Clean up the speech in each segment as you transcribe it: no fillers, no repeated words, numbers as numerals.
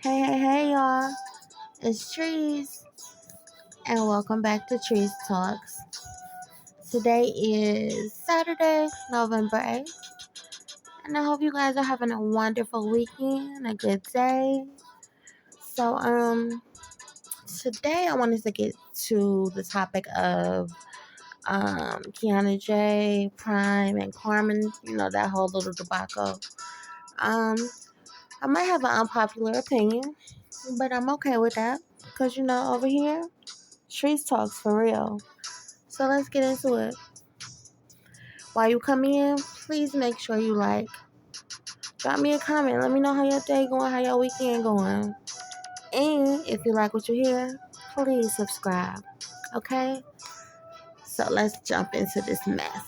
Hey, y'all. It's Trees, and welcome back to Trees Talks. Today is Saturday, November 8th, and I hope you guys are having a wonderful weekend, a good day. So, today I wanted to get to the topic of Kyiana J, Prime, and Carmen, that whole little debacle. Um, I might have an unpopular opinion, but I'm okay with that, because, over here, Trees Talks for real. So let's get into it. While you come in, please make sure you drop me a comment. Let me know how your day going, how your weekend going. And if you like what you hear, please subscribe. Okay? So let's jump into this mess.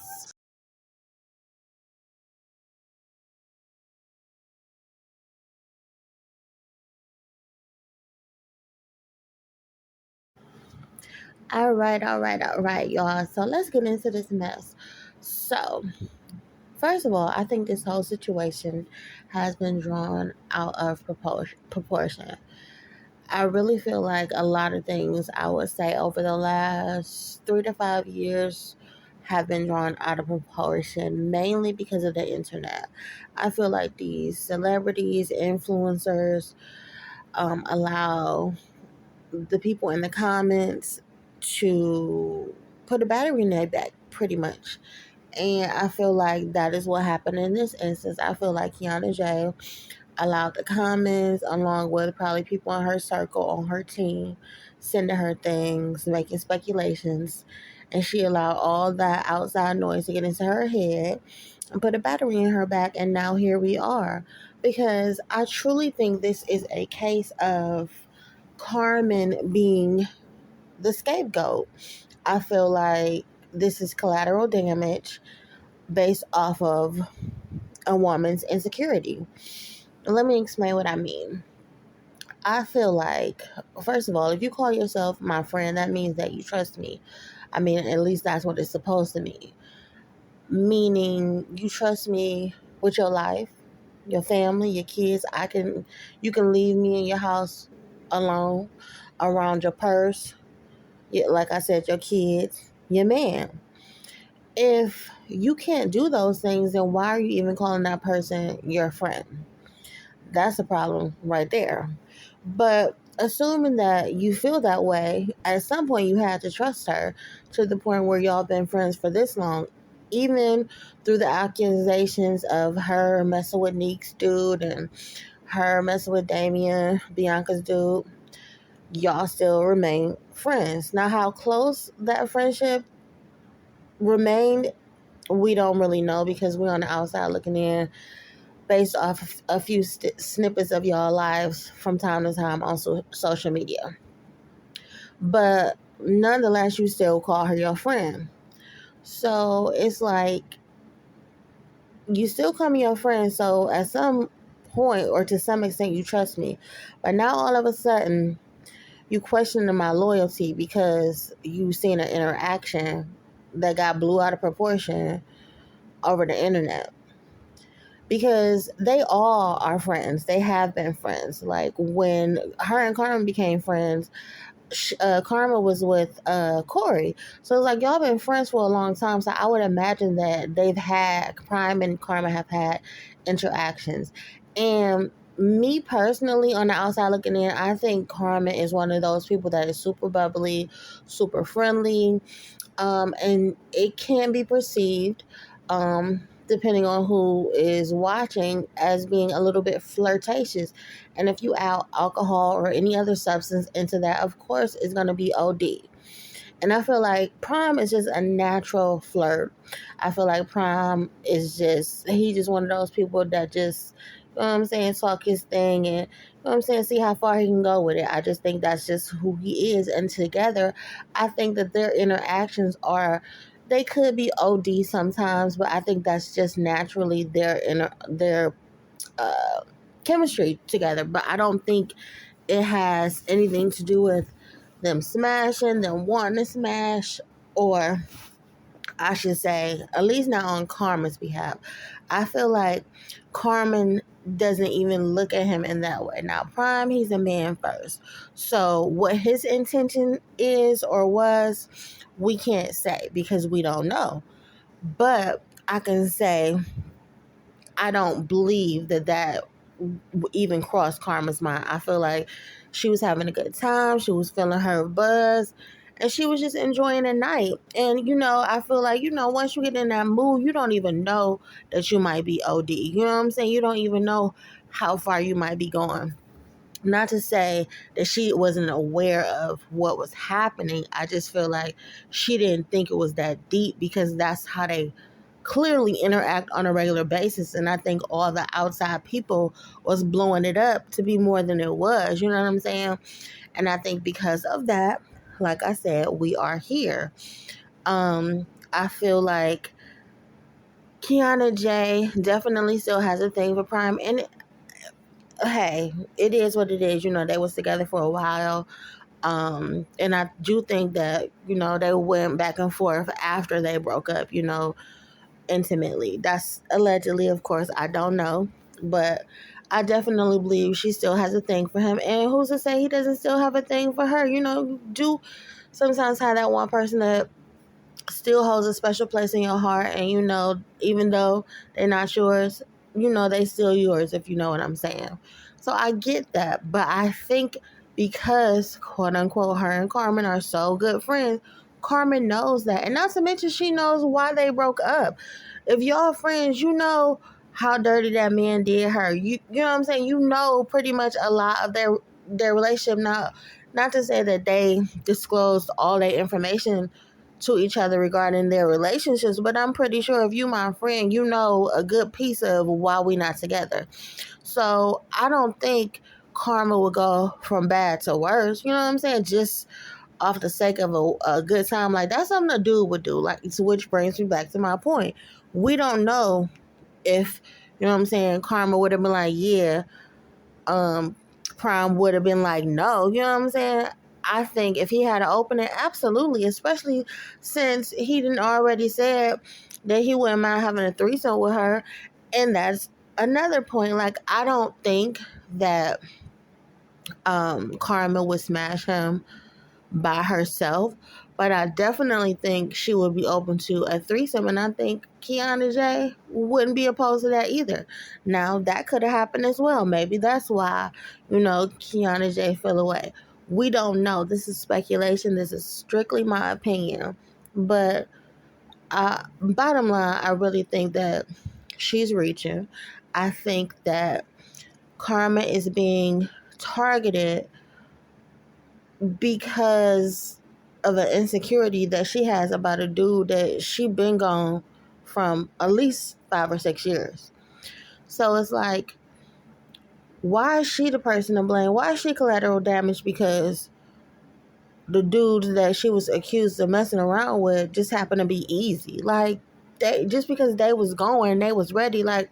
All right, y'all. So let's get into this mess. So, first of all, I think this whole situation has been drawn out of proportion. I really feel like a lot of things I would say over the last 3 to 5 years have been drawn out of proportion, mainly because of the internet. I feel like these celebrities, influencers, allow the people in the comments to put a battery in their back, pretty much. And I feel like that is what happened in this instance. I feel like Kyiana J allowed the comments, along with probably people in her circle, on her team, sending her things, making speculations. And she allowed all that outside noise to get into her head and put a battery in her back. And now here we are. Because I truly think this is a case of Carmen being the scapegoat. I feel like this is collateral damage based off of a woman's insecurity. Let me explain what I mean. I feel like, first of all, if you call yourself my friend, that means that you trust me. I mean, at least that's what it's supposed to mean. Meaning, you trust me with your life, your family, your kids. You can leave me in your house alone, around your purse, like I said, your kids, your man. If you can't do those things, then why are you even calling that person your friend? That's a problem right there. But assuming that you feel that way, at some point you had to trust her to the point where y'all been friends for this long. Even through the accusations of her messing with Neek's dude and her messing with Damien, Bianca's dude, y'all still remain friends. Now, how close that friendship remained, we don't really know because we're on the outside looking in based off a few snippets of y'all lives from time to time on social media. But nonetheless, you still call her your friend. So it's like you still call me your friend. So at some point or to some extent, you trust me. But now all of a sudden, you questioning my loyalty because you seen an interaction that got blew out of proportion over the internet. Because they all are friends. They have been friends. Like when her and Carmen became friends, Carmen was with Corey. So it's like y'all been friends for a long time. So I would imagine that Prime and Carmen have had interactions. And me personally, on the outside looking in, I think Carmen is one of those people that is super bubbly, super friendly, and it can be perceived, depending on who is watching, as being a little bit flirtatious. And if you add alcohol or any other substance into that, of course, it's going to be OD. And I feel like Prime is just a natural flirt. I feel like Prime is he just one of those people that just, talk his thing and, see how far he can go with it. I just think that's just who he is. And together, I think that their interactions they could be OD sometimes, but I think that's just naturally their uh, chemistry together. But I don't think it has anything to do with them smashing, them wanting to smash, or I should say, at least not on Carmen's behalf. I feel like Carmen doesn't even look at him in that way. Now, Prime, he's a man first. So, what his intention is or was, we can't say because we don't know. But I can say I don't believe that even crossed Karma's mind. I feel like she was having a good time. She was feeling her buzz. And she was just enjoying the night. And, I feel like, once you get in that mood, you don't even know that you might be OD. You know what I'm saying? You don't even know how far you might be going. Not to say that she wasn't aware of what was happening. I just feel like she didn't think it was that deep because that's how they clearly interact on a regular basis. And I think all the outside people was blowing it up to be more than it was. You know what I'm saying? And I think because of that, like I said, we are here. I feel like Kyiana J definitely still has a thing for Prime. And hey, it is what it is. They was together for a while. And I do think that, they went back and forth after they broke up, intimately. That's allegedly, of course, I don't know. But I definitely believe she still has a thing for him. And who's to say he doesn't still have a thing for her? You do sometimes have that one person that still holds a special place in your heart, and even though they're not yours, they still yours, if you know what I'm saying. So I get that, but I think because quote unquote her and Carmen are so good friends, Carmen knows that, and not to mention she knows why they broke up. If y'all friends, you know how dirty that man did her. You know what I'm saying? You know pretty much a lot of their relationship. Not to say that they disclosed all their information to each other regarding their relationships, but I'm pretty sure if you my friend, you know a good piece of why we not together. So I don't think karma would go from bad to worse. You know what I'm saying? Just off the sake of a good time. Like, that's something a dude would do. Like, which brings me back to my point. We don't know if, you know what I'm saying, karma would have been like, yeah, Prime would have been like, no. You know what I'm saying? I think if he had an opening, absolutely, especially since he didn't already said that he wouldn't mind having a threesome with her. And that's another point. Like, I don't think that Carmen would smash him by herself, but I definitely think she would be open to a threesome, and I think Kyiana J wouldn't be opposed to that either. Now, that could have happened as well. Maybe that's why, Kyiana J fell away. We don't know. This is speculation. This is strictly my opinion. But bottom line, I really think that she's reaching. I think that Karma is being targeted because of an insecurity that she has about a dude that she been gone from at least 5 or 6 years. So it's like, why is she the person to blame? Why is she collateral damage? Because the dudes that she was accused of messing around with just happened to be easy. Like, they just because they was going, they was ready. Like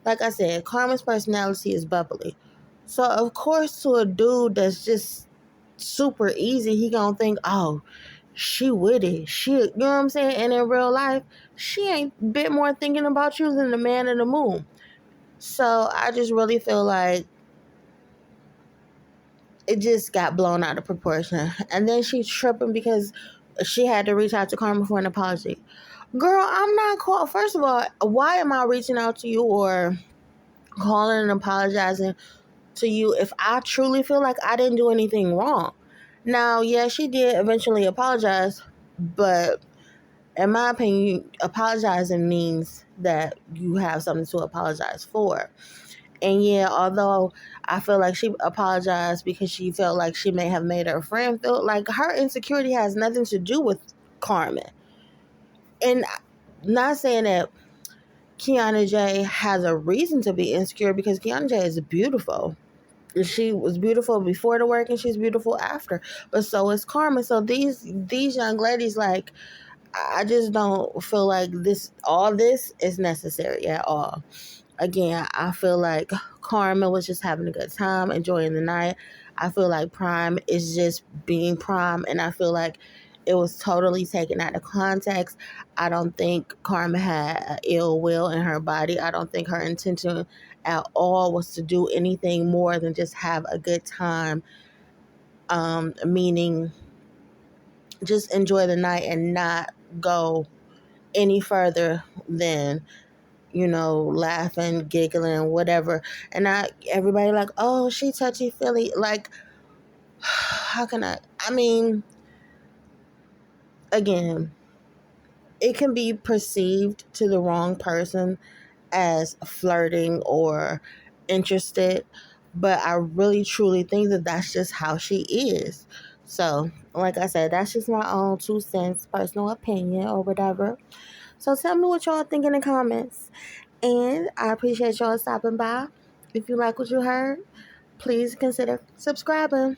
I said, Carmen's personality is bubbly. So of course, to a dude that's just super easy, he gonna think, oh, she with it. You know what I'm saying? And in real life, she ain't a bit more thinking about you than the man in the moon. So I just really feel like it just got blown out of proportion. And then she's tripping because she had to reach out to Carmen for an apology. Girl, I'm not called. First of all, why am I reaching out to you or calling and apologizing to you if I truly feel like I didn't do anything wrong? Now, yeah, she did eventually apologize, but in my opinion, apologizing means that you have something to apologize for. And yeah, although I feel like she apologized because she felt like she may have made her friend feel like, her insecurity has nothing to do with Carmen. And not saying that Kyiana J has a reason to be insecure, because Kyiana J is beautiful. She was beautiful before the work and she's beautiful after. But so is Carmen. So these young ladies, like, I just don't feel like all this is necessary at all. Again, I feel like Carmen was just having a good time, enjoying the night. I feel like Prime is just being Prime, and I feel like it was totally taken out of context. I don't think Carmen had ill will in her body. I don't think her intention at all was to do anything more than just have a good time, meaning just enjoy the night and not go any further than, laughing, giggling, whatever. And not everybody like, oh, she touchy feely. Like, how can I mean, again, it can be perceived to the wrong person as flirting or interested, but I really truly think that that's just how she is. So, like I said, that's just my own 2 cents, personal opinion or whatever. So tell me what y'all think in the comments. And I appreciate y'all stopping by. If you like what you heard, please consider subscribing.